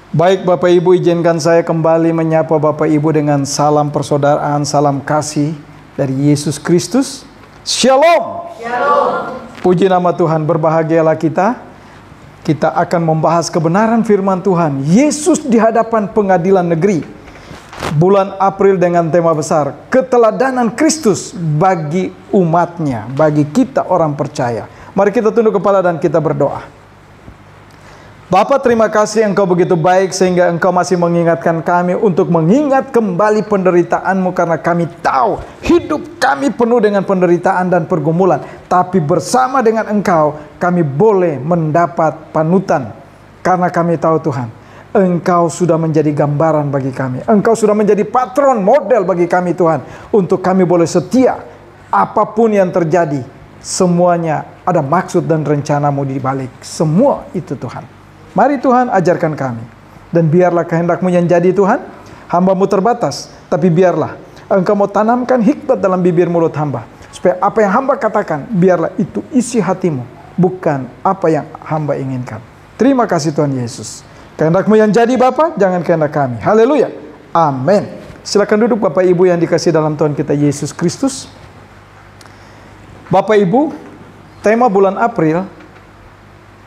Baik Bapak Ibu, izinkan saya kembali menyapa Bapak Ibu dengan salam persaudaraan, salam kasih dari Yesus Kristus. Shalom. Shalom. Puji nama Tuhan, berbahagialah kita. Kita akan membahas kebenaran firman Tuhan. Yesus di hadapan pengadilan negeri. Bulan April dengan tema besar, keteladanan Kristus bagi umatnya, bagi kita orang percaya. Mari kita tunduk kepala dan kita berdoa. Bapa, terima kasih Engkau begitu baik sehingga Engkau masih mengingatkan kami untuk mengingat kembali penderitaan-Mu, karena kami tahu hidup kami penuh dengan penderitaan dan pergumulan. Tapi bersama dengan Engkau kami boleh mendapat panutan, karena kami tahu Tuhan, Engkau sudah menjadi gambaran bagi kami. Engkau sudah menjadi patron model bagi kami Tuhan, untuk kami boleh setia apapun yang terjadi. Semuanya ada maksud dan rencana-Mu di balik semua itu Tuhan. Mari Tuhan ajarkan kami. Dan biarlah kehendak-Mu yang jadi Tuhan. Hamba-Mu terbatas, tapi biarlah Engkau mau tanamkan hikmat dalam bibir mulut hamba. Supaya apa yang hamba katakan, biarlah itu isi hati-Mu, bukan apa yang hamba inginkan. Terima kasih Tuhan Yesus. Kehendak-Mu yang jadi Bapa, jangan kehendak kami. Haleluya. Amin. Silakan duduk Bapak Ibu yang dikasihi dalam Tuhan kita Yesus Kristus. Bapak Ibu, tema bulan April,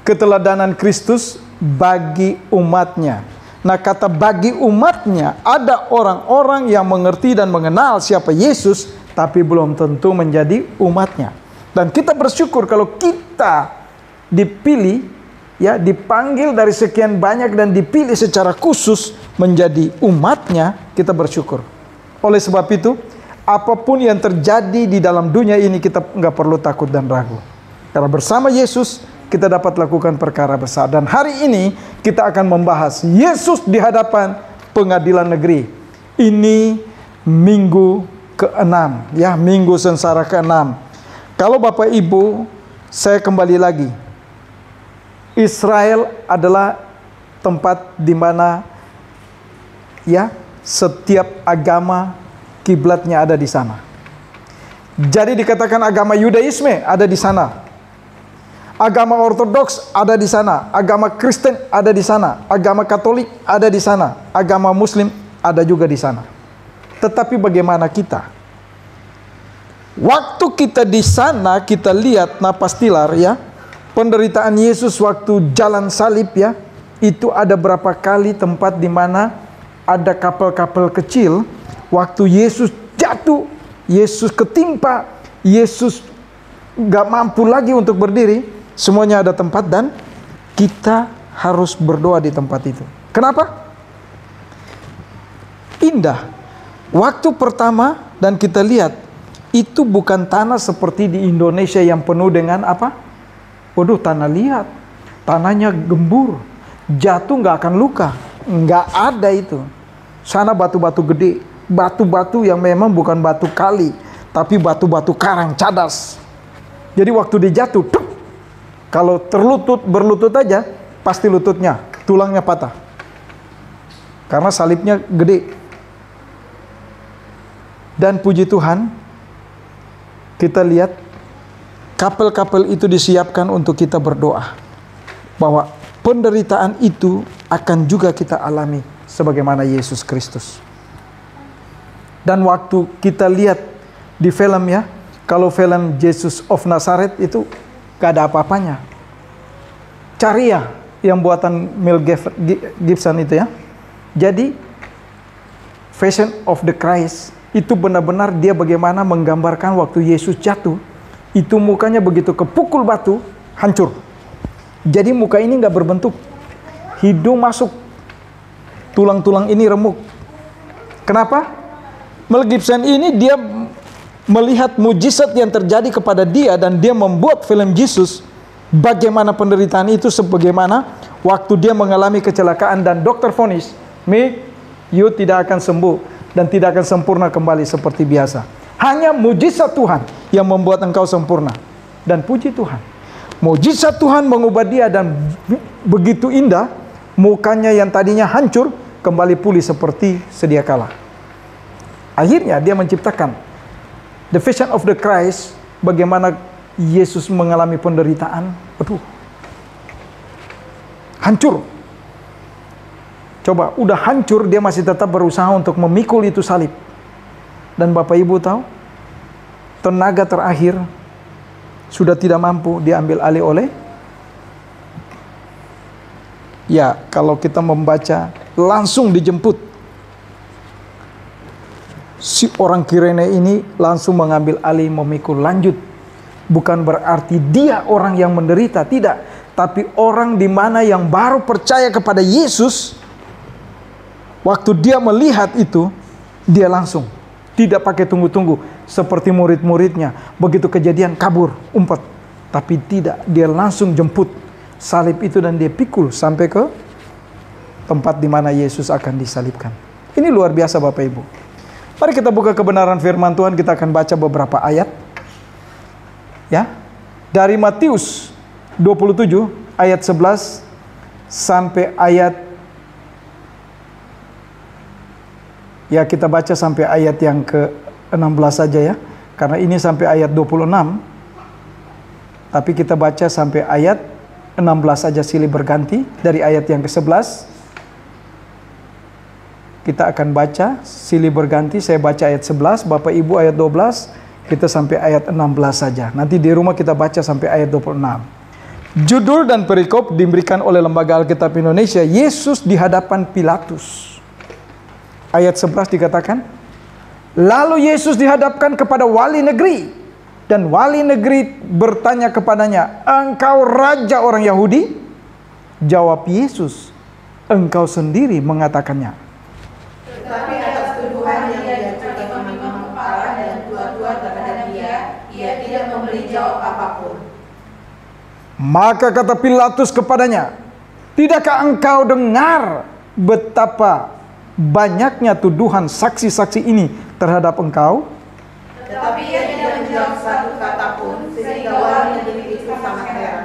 keteladanan Kristus bagi umatnya. Nah, kata bagi umatnya, ada orang-orang yang mengerti dan mengenal siapa Yesus, tapi belum tentu menjadi umatnya. Dan kita bersyukur kalau kita dipilih, ya, dipanggil dari sekian banyak dan dipilih secara khusus menjadi umatnya. Kita bersyukur. Oleh sebab itu, apapun yang terjadi di dalam dunia ini, kita nggak perlu takut dan ragu. Karena bersama Yesus kita dapat lakukan perkara besar. Dan hari ini kita akan membahas Yesus di hadapan pengadilan negeri. Ini minggu ke-6, ya, minggu sengsara ke-6. Kalau Bapak Ibu, saya kembali lagi. Israel adalah tempat di mana, ya, setiap agama kiblatnya ada di sana. Jadi dikatakan agama Yudaisme ada di sana. Agama Ortodoks ada di sana, agama Kristen ada di sana, agama Katolik ada di sana, agama Muslim ada juga di sana. Tetapi bagaimana kita? Waktu kita di sana, kita lihat napas tilar, ya, penderitaan Yesus waktu jalan salib, ya, itu ada berapa kali tempat di mana ada kapal-kapal kecil. Waktu Yesus jatuh, Yesus ketimpa, Yesus gak mampu lagi untuk berdiri. Semuanya ada tempat dan kita harus berdoa di tempat itu. Kenapa? Indah. Waktu pertama dan kita lihat, itu bukan tanah seperti di Indonesia yang penuh dengan apa? Waduh, tanah liat. Tanahnya gembur. Jatuh nggak akan luka. Nggak ada itu. Sana batu-batu gede. Batu-batu yang memang bukan batu kali, tapi batu-batu karang cadas. Jadi waktu dia jatuh, kalau berlutut aja, pasti lututnya, tulangnya patah. Karena salibnya gede. Dan puji Tuhan, kita lihat kapal-kapal itu disiapkan untuk kita berdoa. Bahwa penderitaan itu akan juga kita alami sebagaimana Yesus Kristus. Dan waktu kita lihat di film, ya, kalau film Jesus of Nazareth itu gak ada apa-apanya. Cari ya yang buatan Mel Gibson itu, ya. Jadi Passion of the Christ itu benar-benar dia bagaimana menggambarkan waktu Yesus jatuh, itu mukanya begitu kepukul batu, hancur. Jadi muka ini gak berbentuk, hidung masuk, tulang-tulang ini remuk. Kenapa? Mel Gibson ini dia melihat mujizat yang terjadi kepada dia, dan dia membuat film Jesus bagaimana penderitaan itu, sebagaimana waktu dia mengalami kecelakaan dan dokter vonis, Mick, you tidak akan sembuh dan tidak akan sempurna kembali seperti biasa. Hanya mujizat Tuhan yang membuat engkau sempurna. Dan puji Tuhan, mujizat Tuhan mengubah dia, dan begitu indah, mukanya yang tadinya hancur kembali pulih seperti sedia kala. Akhirnya dia menciptakan The Passion of the Christ, bagaimana Yesus mengalami penderitaan, aduh, hancur. Coba, udah hancur, dia masih tetap berusaha untuk memikul itu salib. Dan Bapak Ibu tahu, tenaga terakhir sudah tidak mampu diambil alih oleh, ya kalau kita membaca, langsung dijemput. Si orang Kirene ini langsung mengambil alih, memikul lanjut. Bukan berarti dia orang yang menderita, tidak. Tapi orang di mana yang baru percaya kepada Yesus, waktu dia melihat itu, dia langsung, tidak pakai tunggu-tunggu, seperti murid-muridnya. Begitu kejadian, kabur, umpat. Tapi tidak, dia langsung jemput salib itu dan dia pikul sampai ke tempat di mana Yesus akan disalibkan. Ini luar biasa Bapak Ibu. Mari kita buka kebenaran firman Tuhan, kita akan baca beberapa ayat. Ya, dari Matius 27 ayat 11 sampai ayat, ya kita baca sampai ayat yang ke-16 saja ya. Karena ini sampai ayat 26. Tapi kita baca sampai ayat 16 saja, silih berganti. Dari ayat yang ke-11 kita akan baca silih berganti. Saya baca ayat 11, Bapak Ibu ayat 12, kita sampai ayat 16 saja. Nanti di rumah kita baca sampai ayat 26. Judul dan perikop diberikan oleh Lembaga Alkitab Indonesia, Yesus di hadapan Pilatus. Ayat 11 dikatakan, lalu Yesus dihadapkan kepada wali negeri, dan wali negeri bertanya kepadanya, engkau raja orang Yahudi? Jawab Yesus, engkau sendiri mengatakannya. Tetapi atas tuduhan yang diajukan imam kepala dan tua-tua terhadap dia, ia tidak memberi jawab apapun. Maka kata Pilatus kepadanya, tidakkah engkau dengar betapa banyaknya tuduhan saksi-saksi ini terhadap engkau? Tetapi ia tidak menjawab satu kata pun, sehingga wali negeri itu sangat heran.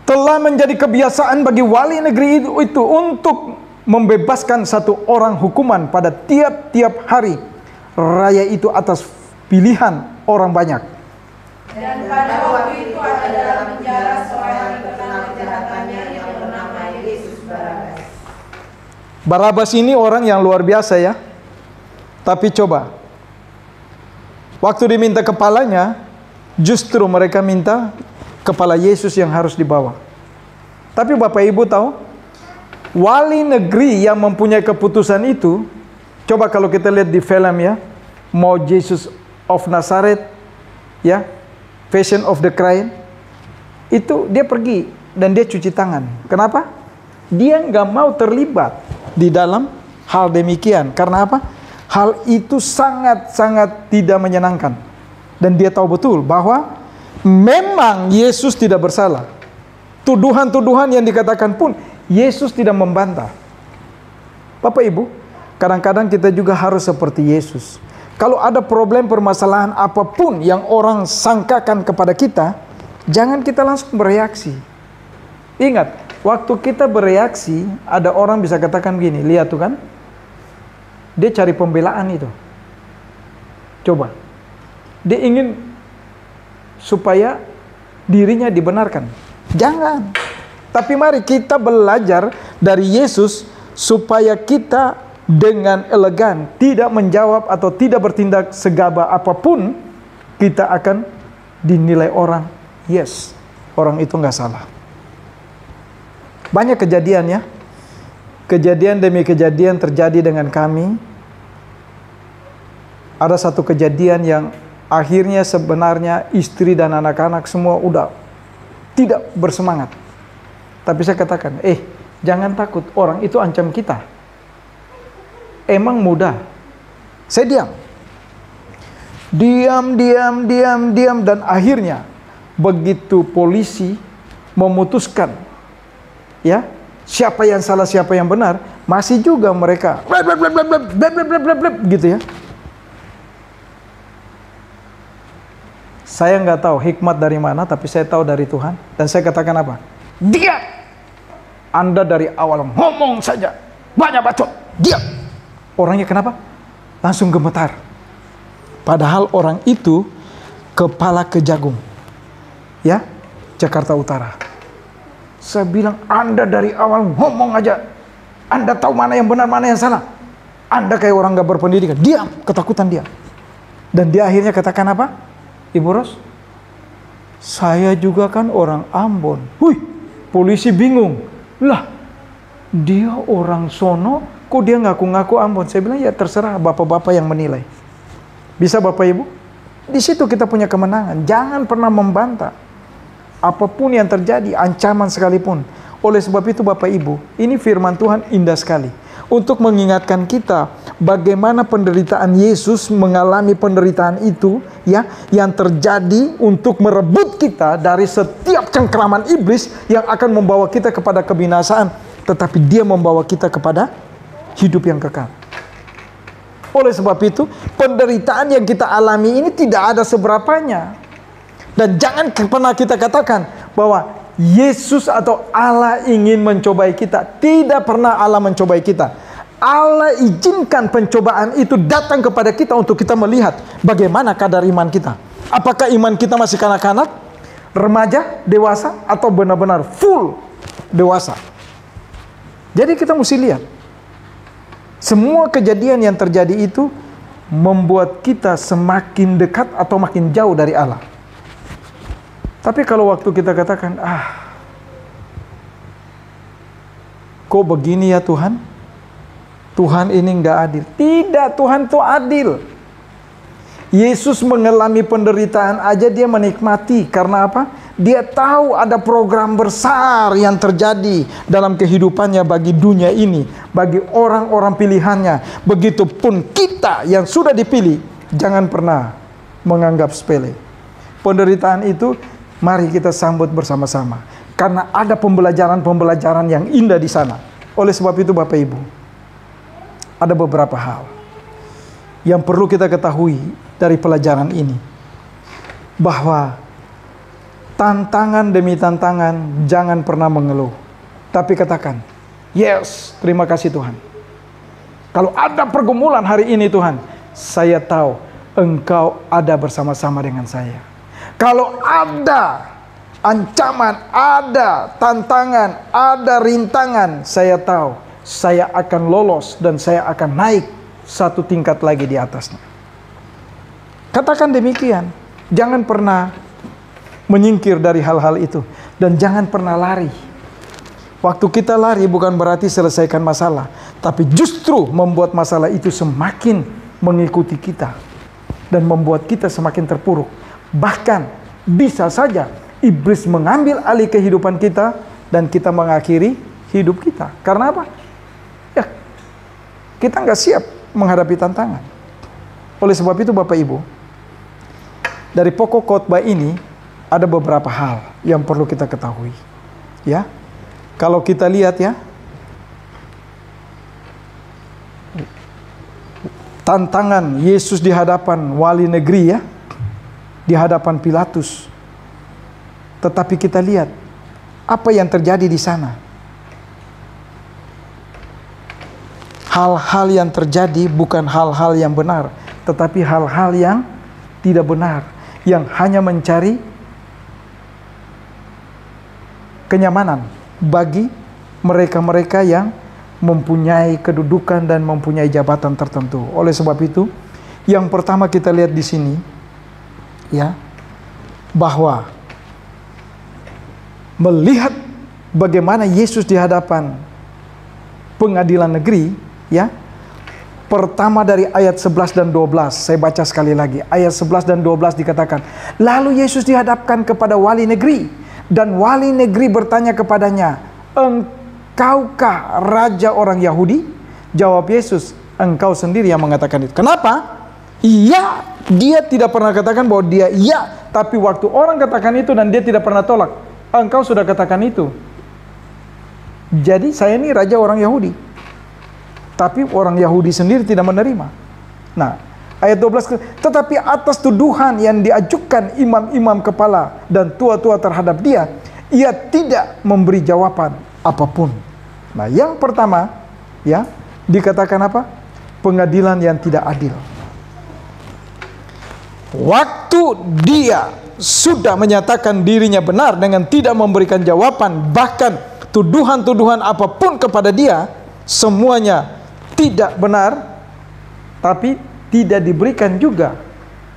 Telah menjadi kebiasaan bagi wali negeri itu untuk membebaskan satu orang hukuman pada tiap-tiap hari raya itu atas pilihan orang banyak. Dan pada waktu itu ada dalam penjara seorang yang terkenal kejahatannya yang bernama Yesus Barabas. Barabas ini orang yang luar biasa ya. Tapi coba, waktu diminta kepalanya, justru mereka minta kepala Yesus yang harus dibawa. Tapi Bapak Ibu tahu, wali negeri yang mempunyai keputusan itu, coba kalau kita lihat di film ya, mau Jesus of Nazareth, ya, Passion of the Christ, itu dia pergi dan dia cuci tangan. Kenapa? Dia nggak mau terlibat di dalam hal demikian. Karena apa? Hal itu sangat-sangat tidak menyenangkan. Dan dia tahu betul bahwa memang Yesus tidak bersalah. Tuduhan-tuduhan yang dikatakan pun Yesus tidak membantah. Bapak Ibu, kadang-kadang kita juga harus seperti Yesus. Kalau ada problem permasalahan apapun yang orang sangkakan kepada kita, jangan kita langsung bereaksi. Ingat, waktu kita bereaksi, ada orang bisa katakan begini, lihat tuh kan, dia cari pembelaan itu. Coba, dia ingin supaya dirinya dibenarkan. Jangan. Tapi mari kita belajar dari Yesus supaya kita dengan elegan, tidak menjawab atau tidak bertindak segabah apapun, kita akan dinilai orang, yes, orang itu nggak salah. Banyak kejadian ya, kejadian demi kejadian terjadi dengan kami. Ada satu kejadian yang akhirnya sebenarnya istri dan anak-anak semua udah tidak bersemangat. Tapi saya katakan, jangan takut, orang itu ancam kita. Emang mudah. Saya diam, dan akhirnya begitu polisi memutuskan, ya, siapa yang salah, siapa yang benar, masih juga mereka gitu ya. Saya nggak tahu hikmat dari mana, tapi saya tahu dari Tuhan. Dan saya katakan apa? Diam! Anda dari awal ngomong saja banyak bacot. Diam! Orangnya kenapa? Langsung gemetar. Padahal orang itu kepala Kejagung, ya, Jakarta Utara. Saya bilang, Anda dari awal ngomong aja, Anda tahu mana yang benar, mana yang salah. Anda kayak orang gak berpendidikan. Diam, ketakutan dia. Dan dia akhirnya katakan apa? Ibu Ros, saya juga kan orang Ambon. Wih, polisi bingung. Lah, dia orang sono, kok dia ngaku-ngaku Ambon? Saya bilang, ya terserah bapak-bapak yang menilai. Bisa Bapak Ibu? Di situ kita punya kemenangan. Jangan pernah membantah. Apapun yang terjadi, ancaman sekalipun. Oleh sebab itu Bapak Ibu, ini firman Tuhan indah sekali. Untuk mengingatkan kita bagaimana penderitaan Yesus mengalami penderitaan itu, ya, yang terjadi untuk merebut kita dari setiap cengkraman iblis yang akan membawa kita kepada kebinasaan, tetapi dia membawa kita kepada hidup yang kekal. Oleh sebab itu, penderitaan yang kita alami ini tidak ada seberapanya. Dan jangan pernah kita katakan bahwa Yesus atau Allah ingin mencobai kita. Tidak pernah Allah mencobai kita. Allah izinkan pencobaan itu datang kepada kita untuk kita melihat bagaimana kadar iman kita. Apakah iman kita masih kanak-kanak, remaja, dewasa, atau benar-benar full dewasa. Jadi kita mesti lihat. Semua kejadian yang terjadi itu membuat kita semakin dekat atau makin jauh dari Allah. Tapi kalau waktu kita katakan, kok begini ya Tuhan? Tuhan ini nggak adil. Tidak, Tuhan itu adil. Yesus mengalami penderitaan aja dia menikmati. Karena apa? Dia tahu ada program besar yang terjadi dalam kehidupannya bagi dunia ini, bagi orang-orang pilihannya. Begitupun kita yang sudah dipilih, jangan pernah menganggap sepele. Penderitaan itu mari kita sambut bersama-sama. Karena ada pembelajaran-pembelajaran yang indah di sana. Oleh sebab itu Bapak Ibu, ada beberapa hal yang perlu kita ketahui dari pelajaran ini. Bahwa tantangan demi tantangan jangan pernah mengeluh. Tapi katakan, yes, terima kasih Tuhan. Kalau ada pergumulan hari ini Tuhan, saya tahu Engkau ada bersama-sama dengan saya. Kalau ada ancaman, ada tantangan, ada rintangan, saya tahu saya akan lolos dan saya akan naik satu tingkat lagi di atasnya. Katakan demikian. Jangan pernah menyingkir dari hal-hal itu. Dan jangan pernah lari. Waktu kita lari bukan berarti selesaikan masalah, tapi justru membuat masalah itu semakin mengikuti kita. Dan membuat kita semakin terpuruk. Bahkan bisa saja iblis mengambil alih kehidupan kita dan kita mengakhiri hidup kita. Karena apa? Ya, kita nggak siap menghadapi tantangan. Oleh sebab itu Bapak Ibu, dari pokok khotbah ini ada beberapa hal yang perlu kita ketahui. Ya, kalau kita lihat ya, tantangan Yesus di hadapan wali negeri ya, di hadapan Pilatus. Tetapi kita lihat apa yang terjadi di sana. Hal-hal yang terjadi bukan hal-hal yang benar, tetapi hal-hal yang tidak benar, yang hanya mencari kenyamanan bagi mereka-mereka yang mempunyai kedudukan dan mempunyai jabatan tertentu. Oleh sebab itu, yang pertama kita lihat di sini ya, bahwa melihat bagaimana Yesus di hadapan pengadilan negeri ya. Pertama dari ayat 11 dan 12, saya baca sekali lagi. Ayat 11 dan 12 dikatakan, lalu Yesus dihadapkan kepada wali negeri, dan wali negeri bertanya kepadanya, engkaukah raja orang Yahudi? Jawab Yesus, engkau sendiri yang mengatakan itu. Kenapa? Iya, dia tidak pernah katakan bahwa dia iya, tapi waktu orang katakan itu dan dia tidak pernah tolak, engkau sudah katakan itu. Jadi saya ini raja orang Yahudi. Tapi orang Yahudi sendiri tidak menerima. Nah, ayat 12, tetapi atas tuduhan yang diajukan imam-imam kepala dan tua-tua terhadap dia, ia tidak memberi jawaban apapun. Nah, yang pertama, ya, dikatakan apa? Pengadilan yang tidak adil. Waktu dia sudah menyatakan dirinya benar dengan tidak memberikan jawaban, bahkan tuduhan-tuduhan apapun kepada dia, semuanya tidak benar, tapi tidak diberikan juga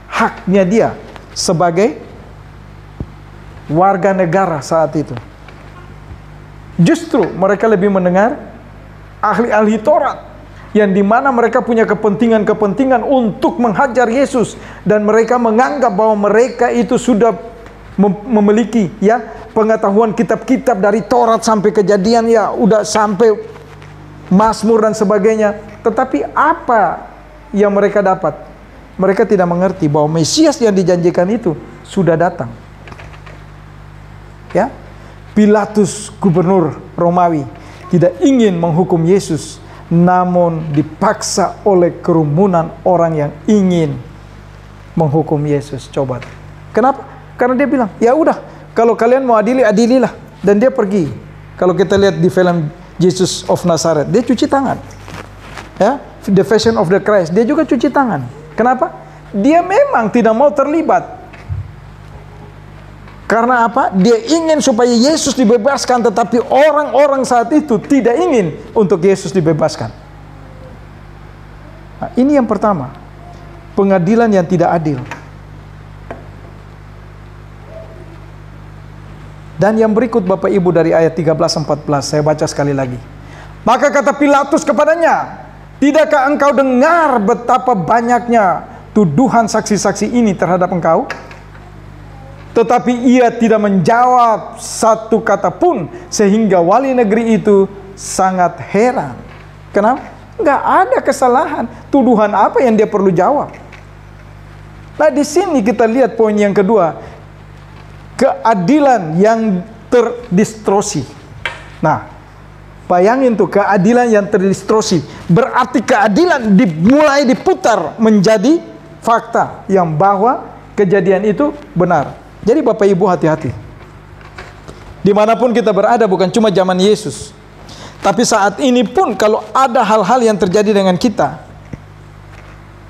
haknya dia sebagai warga negara saat itu. Justru mereka lebih mendengar ahli-ahli Taurat, yang dimana mereka punya kepentingan-kepentingan untuk menghajar Yesus, dan mereka menganggap bahwa mereka itu sudah memiliki pengetahuan kitab-kitab dari Taurat sampai Kejadian, udah sampai Mazmur dan sebagainya. Tetapi apa yang mereka dapat? Mereka tidak mengerti bahwa Mesias yang dijanjikan itu sudah datang. Pilatus, gubernur Romawi, tidak ingin menghukum Yesus, namun dipaksa oleh kerumunan orang yang ingin menghukum Yesus. Coba, kenapa? Karena dia bilang, ya udah, kalau kalian mau adili, adililah. Dan dia pergi. Kalau kita lihat di film Jesus of Nazareth, dia cuci tangan. The Passion of the Christ, dia juga cuci tangan. Kenapa? Dia memang tidak mau terlibat. Karena apa? Dia ingin supaya Yesus dibebaskan, tetapi orang-orang saat itu tidak ingin untuk Yesus dibebaskan. Nah, ini yang pertama, pengadilan yang tidak adil. Dan yang berikut Bapak Ibu dari ayat 13-14, saya baca sekali lagi. Maka kata Pilatus kepadanya, tidakkah engkau dengar betapa banyaknya tuduhan saksi-saksi ini terhadap engkau? Tetapi ia tidak menjawab satu kata pun, sehingga wali negeri itu sangat heran. Kenapa? Nggak ada kesalahan. Tuduhan apa yang dia perlu jawab? Nah, di sini kita lihat poin yang kedua, keadilan yang terdistorsi. Nah, bayangin tuh, keadilan yang terdistorsi. Berarti keadilan dimulai diputar menjadi fakta yang bahwa kejadian itu benar. Jadi Bapak Ibu hati-hati. Dimanapun kita berada, bukan cuma zaman Yesus, tapi saat ini pun kalau ada hal-hal yang terjadi dengan kita,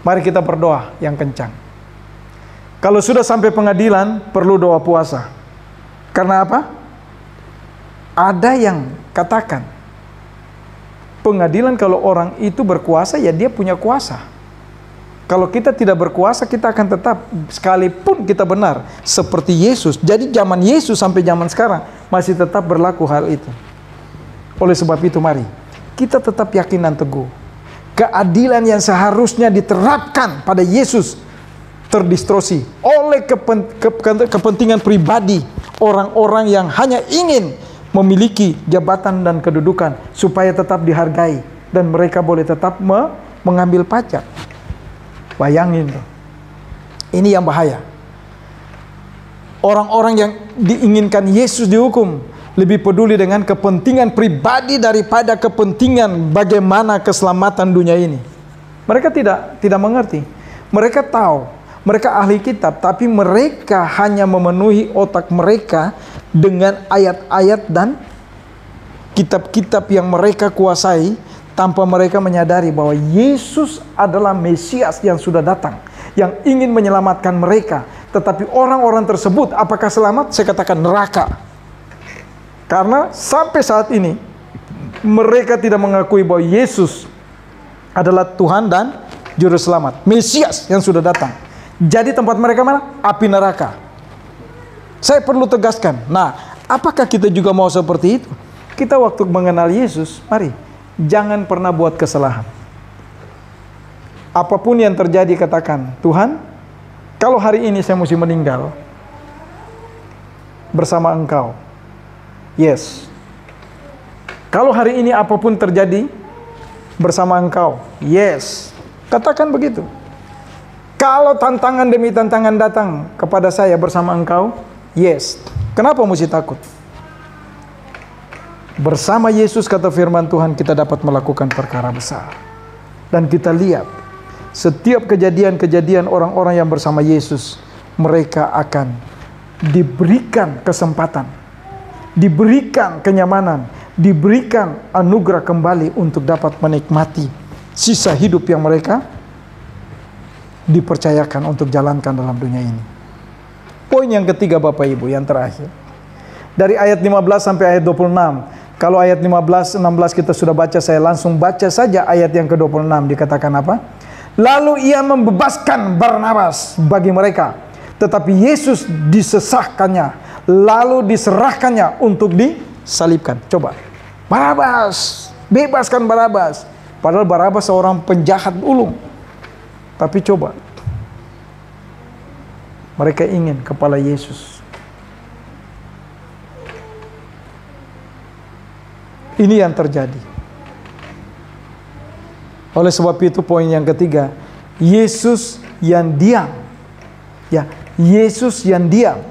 mari kita berdoa yang kencang. Kalau sudah sampai pengadilan, perlu doa puasa. Karena apa? Ada yang katakan, pengadilan kalau orang itu berkuasa, ya dia punya kuasa. Kalau kita tidak berkuasa, kita akan tetap, sekalipun kita benar, seperti Yesus. Jadi zaman Yesus sampai zaman sekarang, masih tetap berlaku hal itu. Oleh sebab itu mari, kita tetap yakin dan teguh. Keadilan yang seharusnya diterapkan pada Yesus, terdistorsi oleh kepentingan pribadi orang-orang yang hanya ingin memiliki jabatan dan kedudukan, supaya tetap dihargai, dan mereka boleh tetap mengambil pajak. Bayangin tuh. Ini yang bahaya. Orang-orang yang diinginkan Yesus dihukum lebih peduli dengan kepentingan pribadi daripada kepentingan bagaimana keselamatan dunia ini. Mereka tidak mengerti. Mereka tahu, mereka ahli kitab, tapi mereka hanya memenuhi otak mereka dengan ayat-ayat dan kitab-kitab yang mereka kuasai, tanpa mereka menyadari bahwa Yesus adalah Mesias yang sudah datang, yang ingin menyelamatkan mereka. Tetapi orang-orang tersebut apakah selamat? Saya katakan neraka. Karena sampai saat ini mereka tidak mengakui bahwa Yesus adalah Tuhan dan Juru Selamat, Mesias yang sudah datang. Jadi tempat mereka mana? Api neraka. Saya perlu tegaskan. Nah, apakah kita juga mau seperti itu? Kita waktu mengenal Yesus, mari, jangan pernah buat kesalahan. Apapun yang terjadi, katakan, Tuhan, kalau hari ini saya mesti meninggal bersama Engkau, yes. Kalau hari ini apapun terjadi bersama Engkau, yes. Katakan begitu. Kalau tantangan demi tantangan datang kepada saya bersama Engkau, yes. Kenapa mesti takut? Bersama Yesus, kata firman Tuhan, kita dapat melakukan perkara besar. Dan kita lihat, setiap kejadian-kejadian orang-orang yang bersama Yesus, mereka akan diberikan kesempatan, diberikan kenyamanan, diberikan anugerah kembali untuk dapat menikmati sisa hidup yang mereka dipercayakan untuk jalankan dalam dunia ini. Poin yang ketiga Bapak Ibu, yang terakhir. Dari ayat 15 sampai ayat 26. Kalau ayat 15, 16 kita sudah baca, saya langsung baca saja ayat yang ke-26. Dikatakan apa? Lalu ia membebaskan Barnabas bagi mereka, tetapi Yesus disesahkannya, lalu diserahkannya untuk disalibkan. Coba, Barabas, bebaskan Barabas. Padahal Barabas seorang penjahat ulung. Tapi coba, mereka ingin kepala Yesus. Ini yang terjadi. Oleh sebab itu poin yang ketiga, Yesus yang diam. Ya, Yesus yang diam.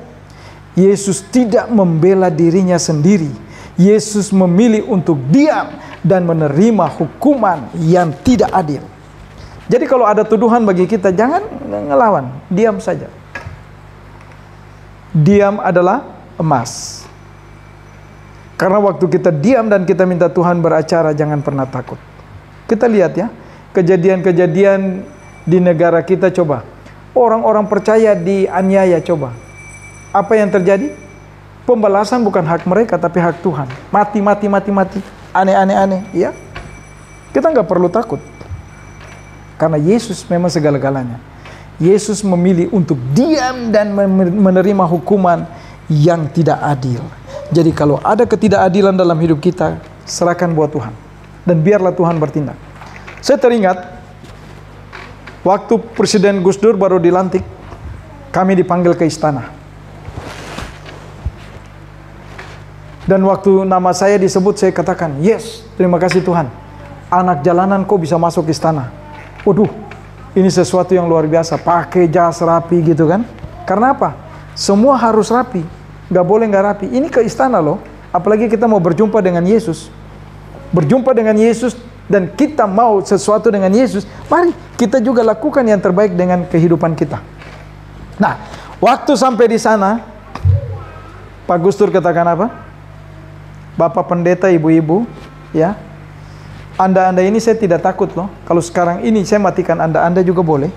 Yesus tidak membela dirinya sendiri. Yesus memilih untuk diam dan menerima hukuman yang tidak adil. Jadi kalau ada tuduhan bagi kita, jangan ngelawan, diam saja. Diam adalah emas. Karena waktu kita diam dan kita minta Tuhan beracara, jangan pernah takut. Kita lihat ya, kejadian-kejadian di negara kita, coba. Orang-orang percaya dianiaya, coba. Apa yang terjadi? Pembalasan bukan hak mereka, tapi hak Tuhan. Mati. Aneh. Ya. Kita nggak perlu takut. Karena Yesus memang segala-galanya. Yesus memilih untuk diam dan menerima hukuman yang tidak adil. Jadi kalau ada ketidakadilan dalam hidup kita, serahkan buat Tuhan. Dan biarlah Tuhan bertindak. Saya teringat, waktu Presiden Gus Dur baru dilantik, kami dipanggil ke istana. Dan waktu nama saya disebut, saya katakan, yes, terima kasih Tuhan. Anak jalanan kok bisa masuk istana. Waduh, ini sesuatu yang luar biasa. Pakai jas rapi gitu kan. Karena apa? Semua harus rapi. Gak boleh gak rapi. Ini ke istana loh. Apalagi kita mau berjumpa dengan Yesus. Berjumpa dengan Yesus dan kita mau sesuatu dengan Yesus. Mari kita juga lakukan yang terbaik dengan kehidupan kita. Nah, waktu sampai di sana, Pak Gus Dur katakan apa? Bapak pendeta, ibu-ibu, ya, Anda ini saya tidak takut loh. Kalau sekarang ini saya matikan Anda juga boleh.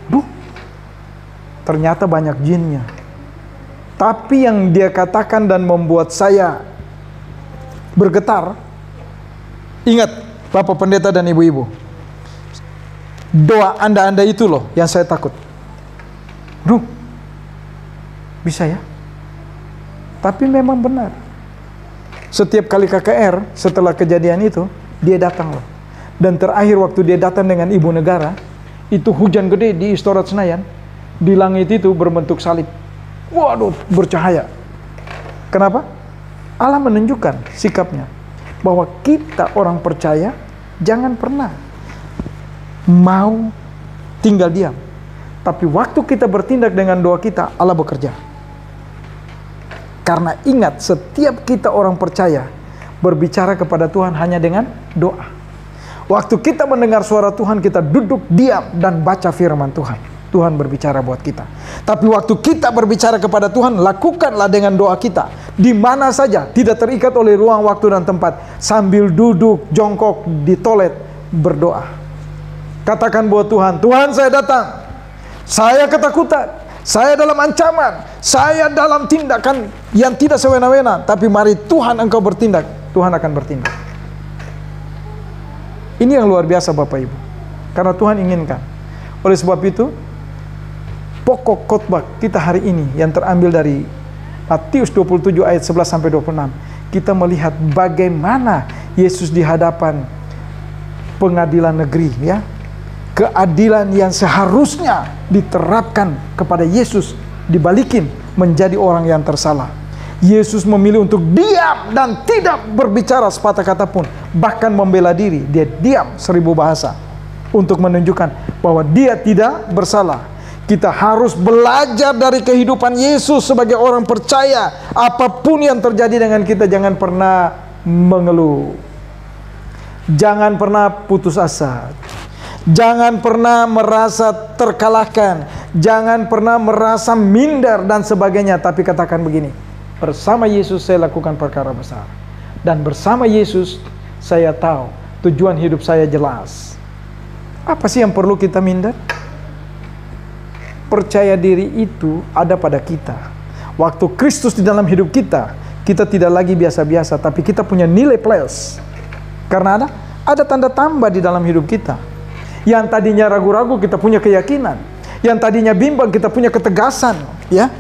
Duh, ternyata banyak jinnya. Tapi yang dia katakan dan membuat saya bergetar, ingat Bapak pendeta dan ibu-ibu, doa Anda itu loh yang saya takut. Duh, bisa ya? Tapi memang benar. Setiap kali KKR setelah kejadian itu, dia datang loh. Dan terakhir waktu dia datang dengan ibu negara, itu hujan gede di Istora Senayan. Di langit itu berbentuk salib. Waduh, bercahaya. Kenapa? Allah menunjukkan sikapnya. Bahwa kita orang percaya, jangan pernah mau tinggal diam. Tapi waktu kita bertindak dengan doa kita, Allah bekerja. Karena ingat, setiap kita orang percaya berbicara kepada Tuhan hanya dengan doa. Waktu kita mendengar suara Tuhan, kita duduk diam dan baca firman Tuhan. Tuhan berbicara buat kita. Tapi waktu kita berbicara kepada Tuhan, lakukanlah dengan doa kita. Di mana saja, tidak terikat oleh ruang, waktu, dan tempat. Sambil duduk, jongkok, di toilet, berdoa. Katakan buat Tuhan, Tuhan saya datang. Saya ketakutan. Saya dalam ancaman. Saya dalam tindakan yang tidak sewena-wena. Tapi mari Tuhan engkau bertindak. Tuhan akan bertindak. Ini yang luar biasa Bapak Ibu. Karena Tuhan inginkan. Oleh sebab itu, pokok khotbah kita hari ini yang terambil dari Matius 27 ayat 11 sampai 26. Kita melihat bagaimana Yesus di hadapan pengadilan negeri, ya. Keadilan yang seharusnya diterapkan kepada Yesus dibalikin menjadi orang yang tersalah. Yesus memilih untuk diam dan tidak berbicara sepatah kata pun, bahkan membela diri. Dia diam 1000 bahasa untuk menunjukkan bahwa dia tidak bersalah. Kita harus belajar dari kehidupan Yesus sebagai orang percaya. Apapun yang terjadi dengan kita, jangan pernah mengeluh. Jangan pernah putus asa. Jangan pernah merasa terkalahkan. Jangan pernah merasa minder dan sebagainya. Tapi katakan begini, bersama Yesus saya lakukan perkara besar. Dan bersama Yesus saya tahu tujuan hidup saya jelas. Apa sih yang perlu kita minder? percaya diri itu ada pada kita. Waktu Kristus di dalam hidup kita, kita tidak lagi biasa-biasa, tapi kita punya nilai plus. Karena ada tanda tambah di dalam hidup kita. Yang tadinya ragu-ragu, kita punya keyakinan. Yang tadinya bimbang, kita punya ketegasan, ya.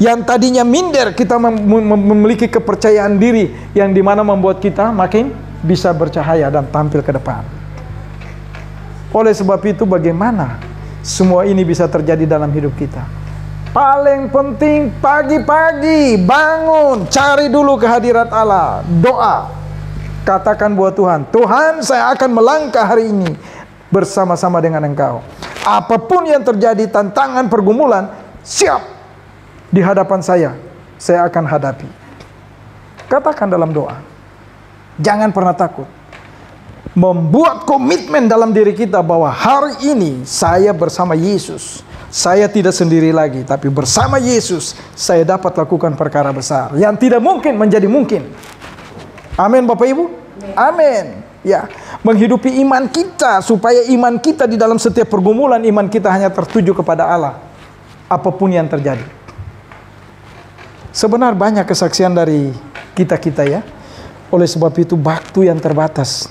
Yang tadinya minder, kita memiliki kepercayaan diri yang dimana membuat kita makin bisa bercahaya dan tampil ke depan. Oleh sebab itu, bagaimana semua ini bisa terjadi dalam hidup kita? Paling penting pagi-pagi bangun, cari dulu kehadirat Allah, doa. Katakan buat Tuhan, Tuhan, saya akan melangkah hari ini bersama-sama dengan Engkau. Apapun yang terjadi, tantangan, pergumulan, siap di hadapan saya akan hadapi. Katakan dalam doa. Jangan pernah takut. Membuat komitmen dalam diri kita bahwa hari ini saya bersama Yesus. Saya tidak sendiri lagi, tapi bersama Yesus saya dapat lakukan perkara besar yang tidak mungkin menjadi mungkin. Amin Bapak Ibu. Amin. Ya, menghidupi iman kita supaya iman kita di dalam setiap pergumulan, iman kita hanya tertuju kepada Allah. Apapun yang terjadi. Sebenarnya banyak kesaksian dari kita-kita ya. Oleh sebab itu waktu yang terbatas.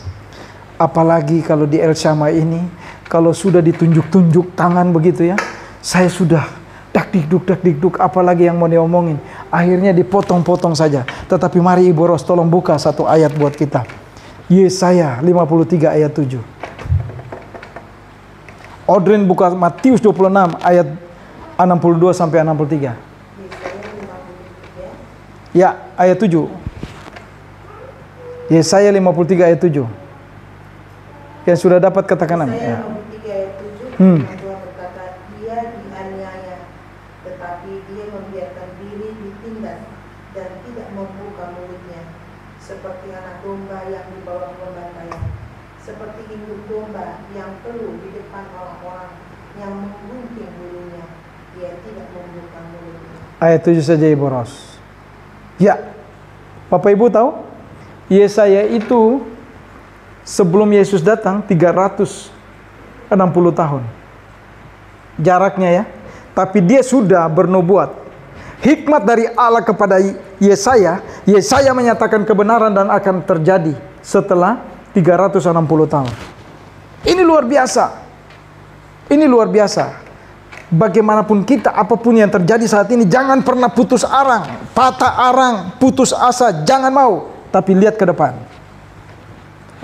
Apalagi kalau di El Shammai ini, kalau sudah ditunjuk-tunjuk tangan begitu ya, saya sudah dak-dikduk, apalagi yang mau diomongin. Akhirnya dipotong-potong saja. Tetapi mari Ibu Ros tolong buka satu ayat buat kita. Yesaya 53 ayat 7. Audrey buka Matius 26 ayat 62 sampai 63. Ya, ayat 7. Yesaya 53 ayat 7. Yang sudah dapat katakan amin. Yesaya 53 ayat 7. Tuhan berkata, dia dianiaya, tetapi dia membiarkan diri ditindas dan tidak membuka mulutnya, seperti anak domba yang dibawa pembantaian, seperti induk domba yang keluh di depan orang-orang yang menggunting bulunya, dia tidak membuka mulutnya. Ayat 7 saja Ibu Ros. Ya, Bapak Ibu tahu, Yesaya itu sebelum Yesus datang 360 tahun jaraknya ya. Tapi dia sudah bernubuat. Hikmat dari Allah kepada Yesaya, Yesaya menyatakan kebenaran dan akan terjadi setelah 360 tahun. Ini luar biasa. Ini luar biasa. Bagaimanapun kita, apapun yang terjadi saat ini, jangan pernah putus arang, patah arang, putus asa, jangan mau, tapi lihat ke depan.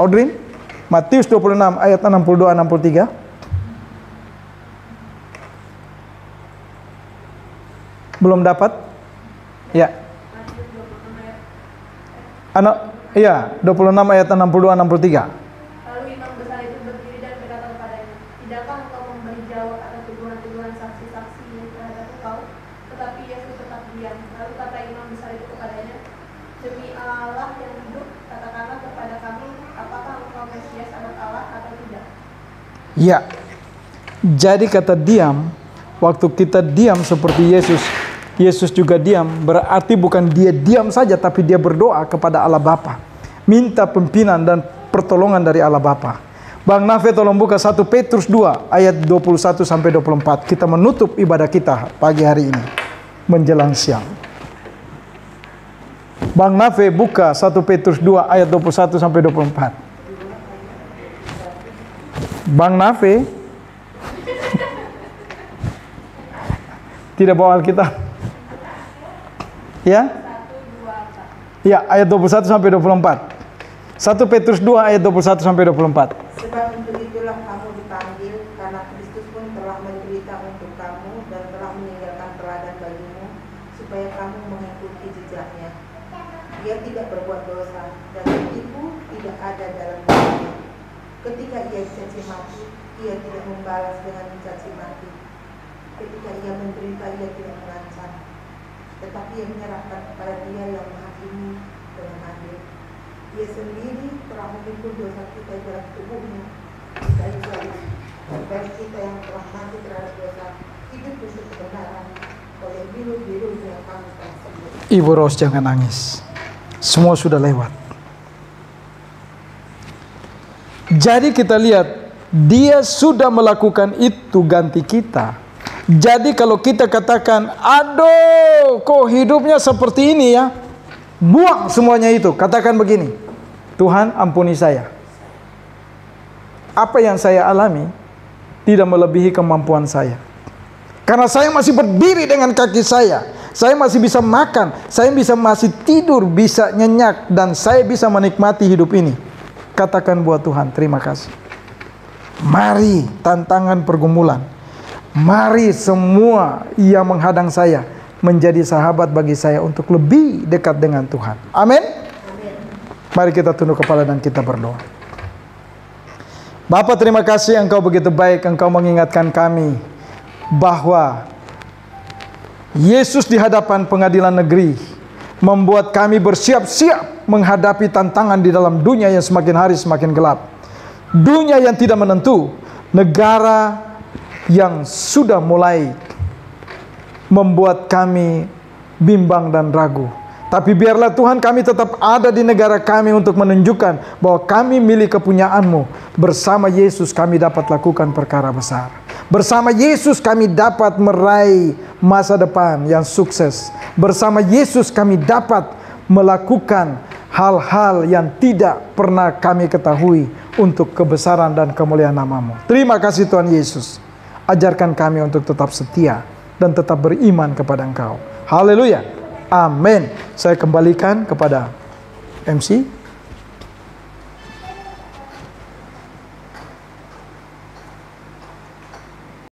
Audrey, Matius 26 ayat 62-63. Belum dapat? Ya. Iya, 26 ayat 62-63. Lalu imam besar itu berdiri dan berkata kepadanya, tidakkah engkau memberi jawab atas tuduhan-tuduhan saksi-saksi terhadap engkau? Tetapi Yesus tetap diam. Lalu kata imam besar itu kepadanya, demi Allah yang hidup, katakanlah kepada kami, apakah engkau Mesias anak Allah atau tidak? Ya. Jadi kata diam, waktu kita diam seperti Yesus, Yesus juga diam, berarti bukan dia diam saja, tapi dia berdoa kepada Allah Bapa, minta pimpinan dan pertolongan dari Allah Bapa. Bang Nafe tolong buka 1 Petrus 2 ayat 21 sampai 24. Kita menutup ibadah kita pagi hari ini menjelang siang. Bang Nafe buka 1 Petrus 2 ayat 21 sampai 24. Bang Nafe tidak bawa Alkitab. Ya? Ya, ayat 21 sampai 24. 1 Petrus 2 ayat 21 sampai 24. Sebab untuk itulah kamu dipanggil, karena Kristus pun telah menderita untuk kamu dan telah meninggalkan teladan bagimu, supaya kamu mengikuti jejaknya. Dia tidak berbuat dosa dan tipu tidak ada dalam dirinya. Ketika ia dicaci maki, ia tidak membalas dengan mencaci maki. Ketika ia menderita, ia tidak mengancam, tetapi ia menyerahkan kepada Dia yang menghakimi dengan adil. Dia sendiri telah memikul dosa kita dalam tubuhnya di kayu salib, supaya kita yang telah mati terhadap dosa hidup untuk kebenaran. Oleh biru-birunya kami telah sembuh. Ibu Ros jangan nangis. Semua sudah lewat. Jadi kita lihat, Dia sudah melakukan itu ganti kita. Jadi kalau kita katakan, aduh kok hidupnya seperti ini ya, buang semuanya itu. Katakan begini, Tuhan ampuni saya. Apa yang saya alami tidak melebihi kemampuan saya. Karena saya masih berdiri dengan kaki saya masih bisa makan, saya masih tidur, bisa nyenyak, dan saya bisa menikmati hidup ini. Katakan buat Tuhan, terima kasih. Mari tantangan pergumulan, mari semua yang menghadang saya menjadi sahabat bagi saya untuk lebih dekat dengan Tuhan. Amin. Mari kita tunduk kepala dan kita berdoa. Bapa, terima kasih Engkau begitu baik. Engkau mengingatkan kami bahwa Yesus di hadapan pengadilan negeri membuat kami bersiap-siap menghadapi tantangan di dalam dunia yang semakin hari semakin gelap. Dunia yang tidak menentu, negara yang sudah mulai membuat kami bimbang dan ragu. Tapi biarlah Tuhan kami tetap ada di negara kami untuk menunjukkan bahwa kami milik kepunyaan-Mu. Bersama Yesus kami dapat lakukan perkara besar. Bersama Yesus kami dapat meraih masa depan yang sukses. Bersama Yesus kami dapat melakukan hal-hal yang tidak pernah kami ketahui untuk kebesaran dan kemuliaan nama-Mu. Terima kasih Tuhan Yesus. Ajarkan kami untuk tetap setia dan tetap beriman kepada Engkau. Haleluya. Amin. Saya kembalikan kepada MC.